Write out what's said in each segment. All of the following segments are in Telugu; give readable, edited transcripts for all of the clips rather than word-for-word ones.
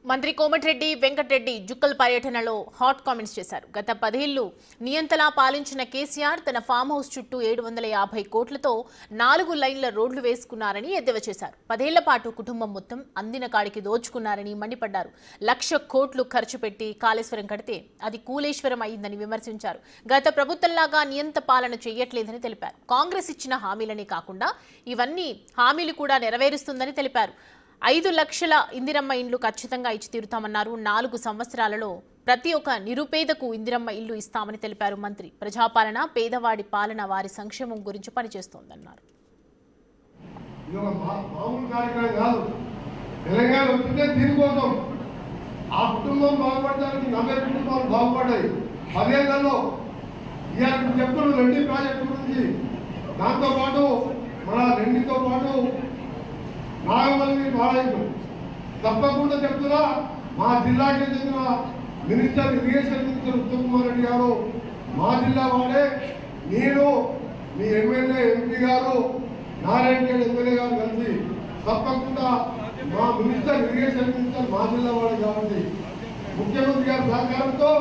మంత్రి కోమటిరెడ్డి వెంకటరెడ్డి జుక్కల్ పర్యటనలో హాట్ కామెంట్స్ చేశారు. గత 10 ఏళ్లు నియంతలా పాలించిన కేసీఆర్ తన ఫామ్ హౌస్ చుట్టూ 750 కోట్లతో 4 లైన్ల రోడ్లు వేసుకున్నారని ఎద్దేవా చేశారు. 10 ఏళ్ల పాటు కుటుంబం మొత్తం అందిన కాడికి దోచుకున్నారని మండిపడ్డారు. 1,00,000 కోట్లు ఖర్చు పెట్టి కాళేశ్వరం కడితే అది కూలేశ్వరం అయిందని విమర్శించారు. గత ప్రభుత్వంలాగా నియంత పాలన చేయట్లేదని తెలిపారు. కాంగ్రెస్ ఇచ్చిన హామీలనే కాకుండా ఇవన్నీ హామీలు కూడా నెరవేరుస్తుందని తెలిపారు. 5 లక్షల ఇందిరమ్మ ఇండ్లు ఖచ్చితంగా ఇచ్చి తీరుతామన్నారు. 4 సంవత్సరాలలో ప్రతి ఒక్క నిరుపేదకు ఇందిరమ్మ ఇల్లు ఇస్తామని తెలిపారు మంత్రి. ప్రజాపాలన, పేదవాడి పాలన, వారి సంక్షేమం గురించి పనిచేస్తోందన్నారు. నాగమల్లి బాలయ్య తప్పకుండా చెప్తున్నా, మా జిల్లాకి చెందిన minister irrigation minister Uttam Kumar Reddy గారు మా జిల్లా వాడే. నేను మీ ఎమ్మెల్యే ఎంపీ గారు నారాయణ రెడ్డి ఎమ్మెల్యే గారు కలిసి తప్పకుండా మా మినిస్టర్ ఇరిగేషన్ మినిస్టర్ మా జిల్లా వాడే కాబట్టి ముఖ్యమంత్రి గారి సహకారంతో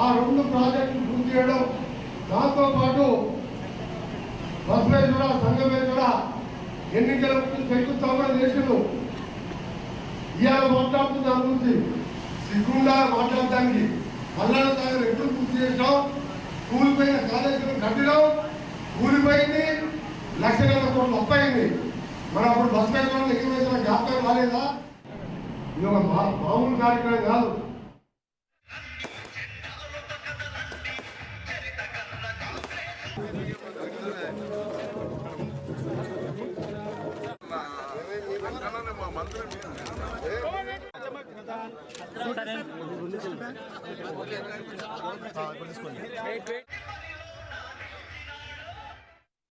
ఆ 2 ప్రాజెక్టులు పూర్తి చేయడం, దాంతోపాటు బసవేశ్వర, సంగమేశ్వర ఎన్నికల శంకుస్థాపన చేసిండు. ఇవాళ మాట్లాడుతున్న దాని గురించి సిగ్గుండా మాట్లాడడానికి మల్లన్న సాగర్ ఎప్పుడు పూర్తి చేసినాం, కూలిపోయిన కాళేశ్వరం కట్టినాం, కూలిపోయింది, 1,00,000 కోట్లు అప్పయింది. మరి అప్పుడు బస్ వేసుకోవడం ఎక్కువ జ్ఞాపకం రాలేదా? ఇది ఒక మామూలు కార్యక్రమం కాదు. మంత్రి